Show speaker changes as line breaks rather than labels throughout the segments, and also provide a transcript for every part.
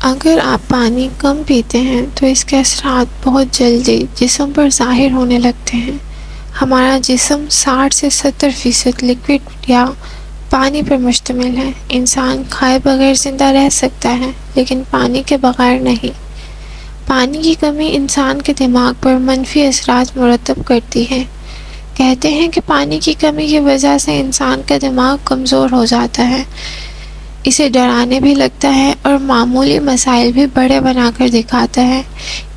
اگر آپ پانی کم پیتے ہیں تو اس کے اثرات بہت جلدی جسم پر ظاہر ہونے لگتے ہیں۔ ہمارا جسم 60 سے 70% لکوڈ یا پانی پر مشتمل ہے۔ انسان کھائے بغیر زندہ رہ سکتا ہے لیکن پانی کے بغیر نہیں۔ پانی کی کمی انسان کے دماغ پر منفی اثرات مرتب کرتی ہے۔ کہتے ہیں کہ پانی کی کمی کی وجہ سے انسان کا دماغ کمزور ہو جاتا ہے، اسے ڈرانے بھی لگتا ہے اور معمولی مسائل بھی بڑے بنا کر دکھاتا ہے۔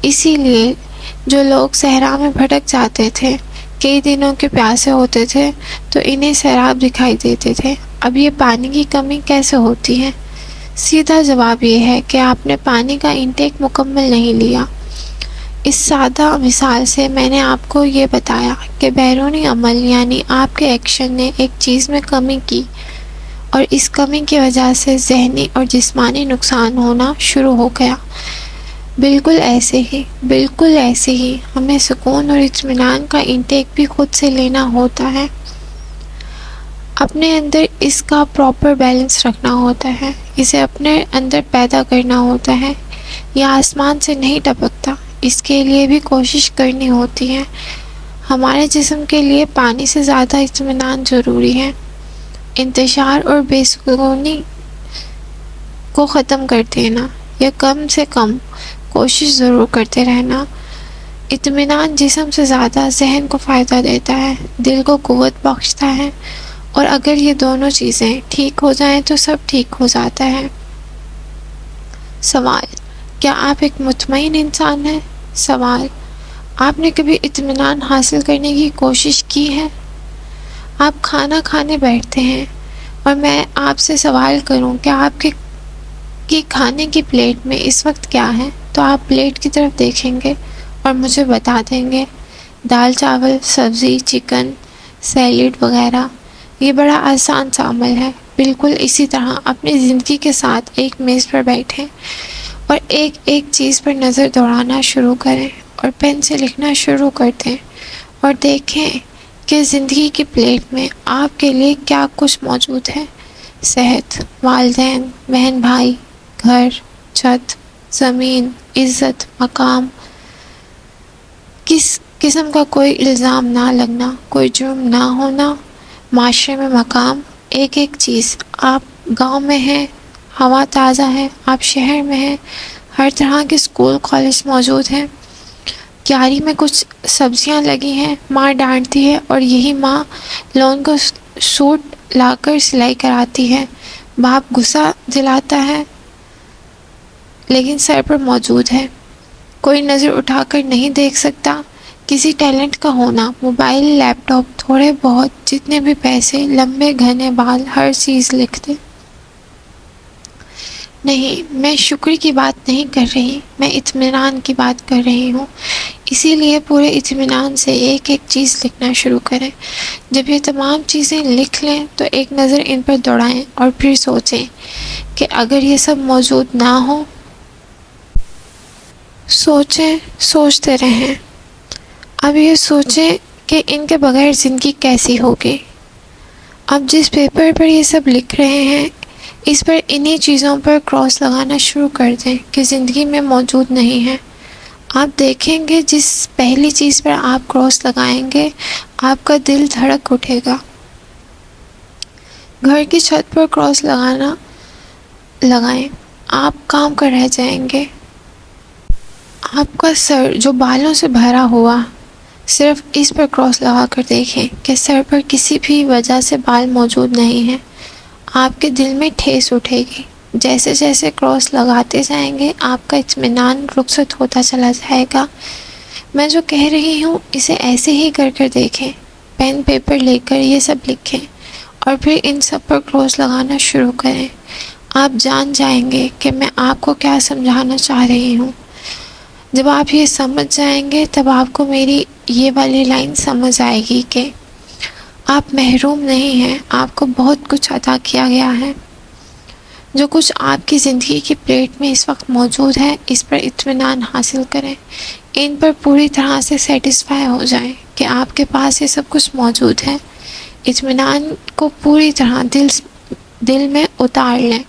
اسی لیے جو لوگ صحرا میں بھٹک جاتے تھے، کئی دنوں کے پیاسے ہوتے تھے تو انہیں سیراب دکھائی دیتے تھے۔ اب یہ پانی کی کمی کیسے ہوتی ہے؟ سیدھا جواب یہ ہے کہ آپ نے پانی کا انٹیک مکمل نہیں لیا۔ اس سادہ مثال سے میں نے آپ کو یہ بتایا کہ بیرونی عمل یعنی آپ کے ایکشن نے ایک چیز میں کمی کی اور اس کمی کی وجہ سے ذہنی اور جسمانی نقصان ہونا شروع ہو گیا۔ بالکل ایسے ہی ہمیں سکون اور اطمینان کا انٹیک بھی خود سے لینا ہوتا ہے۔ اپنے اندر اس کا پراپر بیلنس رکھنا ہوتا ہے، اسے اپنے اندر پیدا کرنا ہوتا ہے۔ یہ آسمان سے نہیں ٹپکتا، اس کے لیے بھی کوشش کرنی ہوتی ہے۔ ہمارے جسم کے لیے پانی سے زیادہ اطمینان ضروری ہے۔ انتشار اور بے سکونی کو ختم کر دینا یا کم سے کم کوشش ضرور کرتے رہنا۔ اطمینان جسم سے زیادہ ذہن کو فائدہ دیتا ہے، دل کو قوت بخشتا ہے، اور اگر یہ دونوں چیزیں ٹھیک ہو جائیں تو سب ٹھیک ہو جاتا ہے۔ سوال: کیا آپ ایک مطمئن انسان ہیں؟ سوال: آپ نے کبھی اطمینان حاصل کرنے کی کوشش کی ہے؟ آپ کھانا کھانے بیٹھتے ہیں اور میں آپ سے سوال کروں کہ آپ کی کھانے کی پلیٹ میں اس وقت کیا ہے، تو آپ پلیٹ کی طرف دیکھیں گے اور مجھے بتا دیں گے دال چاول، سبزی، چکن، سیلیڈ وغیرہ۔ یہ بڑا آسان سا عمل ہے۔ بالکل اسی طرح اپنی زندگی کے ساتھ ایک میز پر بیٹھیں اور ایک ایک چیز پر نظر دوڑانا شروع کریں اور پین سے لکھنا شروع کر دیں اور دیکھیں کہ زندگی کی پلیٹ میں آپ کے لیے کیا کچھ موجود ہے۔ صحت، والدین، بہن بھائی، گھر، چھت، زمین، عزت، مقام، کس قسم کا کوئی الزام نہ لگنا، کوئی جرم نہ ہونا، معاشرے میں مقام، ایک ایک چیز۔ آپ گاؤں میں ہیں، ہوا تازہ ہے، آپ شہر میں ہیں، ہر طرح کے اسکول کالج موجود ہیں، کیاری میں کچھ سبزیاں لگی ہیں، ماں ڈانٹتی ہے اور یہی ماں لون کو سوٹ لا کر سلائی کراتی ہے، باپ غصہ دلاتا ہے لیکن سر پر موجود ہے، کوئی نظر اٹھا کر نہیں دیکھ سکتا۔ کسی ٹیلنٹ کا ہونا، موبائل، لیپ ٹاپ، تھوڑے بہت جتنے بھی پیسے، لمبے گھنے بال، ہر چیز لکھ دے۔ نہیں، میں شکر کی بات نہیں کر رہی، میں اطمینان کی بات کر رہی ہوں۔ اسی لیے پورے اطمینان سے ایک ایک چیز لکھنا شروع کریں۔ جب یہ تمام چیزیں لکھ لیں تو ایک نظر ان پر دوڑائیں اور پھر سوچیں کہ اگر یہ سب موجود نہ ہو، سوچتے رہیں۔ اب یہ سوچیں کہ ان کے بغیر زندگی کیسی ہوگی۔ اب جس پیپر پر یہ سب لکھ رہے ہیں، اس پر انہی چیزوں پر کراس لگانا شروع کر دیں کہ زندگی میں موجود نہیں ہے۔ آپ دیکھیں گے جس پہلی چیز پر آپ کراس لگائیں گے، آپ کا دل دھڑک اٹھے گا۔ گھر کی چھت پر کراس لگائیں، آپ کام کر رہ جائیں گے۔ آپ کا سر جو بالوں سے بھرا ہوا، صرف اس پر کراس لگا کر دیکھیں کہ سر پر کسی بھی وجہ سے بال موجود نہیں ہیں۔ آپ کے دل میں ٹھیس اٹھے گی۔ جیسے جیسے کراس لگاتے جائیں گے، آپ کا اطمینان رخصت ہوتا چلا جائے گا۔ میں جو کہہ رہی ہوں اسے ایسے ہی کر کر دیکھیں، پین پیپر لے کر یہ سب لکھیں اور پھر ان سب پر کراس لگانا شروع کریں۔ آپ جان جائیں گے کہ میں آپ کو کیا سمجھانا چاہ رہی ہوں۔ جب آپ یہ سمجھ جائیں گے تب آپ کو میری یہ والی لائن سمجھ آئے گی کہ آپ محروم نہیں ہیں، آپ کو بہت کچھ عطا کیا گیا ہے۔ جو کچھ آپ کی زندگی کی پلیٹ میں اس وقت موجود ہے، اس پر اطمینان حاصل کریں، ان پر پوری طرح سے سیٹسفائی ہو جائیں کہ آپ کے پاس یہ سب کچھ موجود ہے۔ اطمینان کو پوری طرح دل میں اتار لیں۔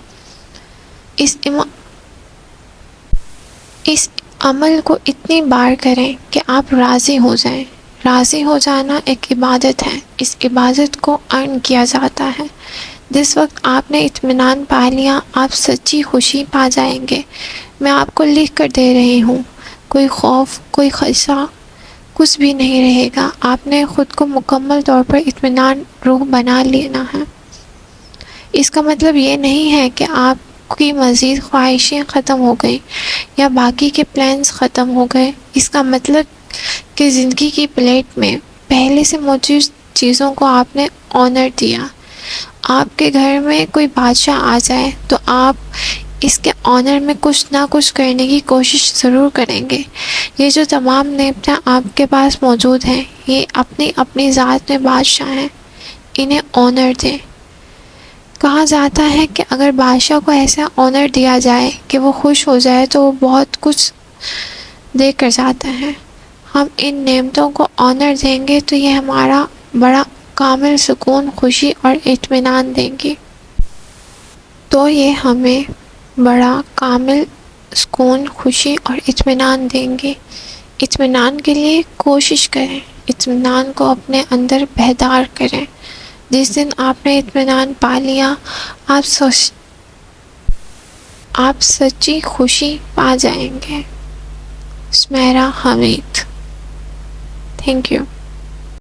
اس عمل کو اتنی بار کریں کہ آپ راضی ہو جائیں۔ راضی ہو جانا ایک عبادت ہے، اس عبادت کو ارن کیا جاتا ہے۔ جس وقت آپ نے اطمینان پا لیا، آپ سچی خوشی پا جائیں گے۔ میں آپ کو لکھ کر دے رہی ہوں، کوئی خوف، کوئی خدشہ، کچھ بھی نہیں رہے گا۔ آپ نے خود کو مکمل طور پر اطمینان روح بنا لینا ہے۔ اس کا مطلب یہ نہیں ہے کہ آپ کی مزید خواہشیں ختم ہو گئیں یا باقی کے پلانز ختم ہو گئے۔ اس کا مطلب کہ زندگی کی پلیٹ میں پہلے سے موجود چیزوں کو آپ نے آنر دیا۔ آپ کے گھر میں کوئی بادشاہ آ جائے تو آپ اس کے آنر میں کچھ نہ کچھ کرنے کی کوشش ضرور کریں گے۔ یہ جو تمام نعمتیں آپ کے پاس موجود ہیں، یہ اپنی اپنی ذات میں بادشاہ ہیں، انہیں آنر دیں۔ کہا جاتا ہے کہ اگر بادشاہ کو ایسا آنر دیا جائے کہ وہ خوش ہو جائے تو وہ بہت کچھ دے کر جاتا ہے۔ ہم ان نعمتوں کو آنر دیں گے تو یہ ہمارا بڑا کامل سکون، خوشی اور اطمینان دیں گی۔ تو یہ ہمیں بڑا کامل سکون، خوشی اور اطمینان دیں گی۔ اطمینان کے لیے کوشش کریں، اطمینان کو اپنے اندر بیدار کریں۔ جس دن آپ نے اطمینان پا لیا، آپ سچی خوشی پا جائیں گے۔ سمیرہ حمید۔ Thank you.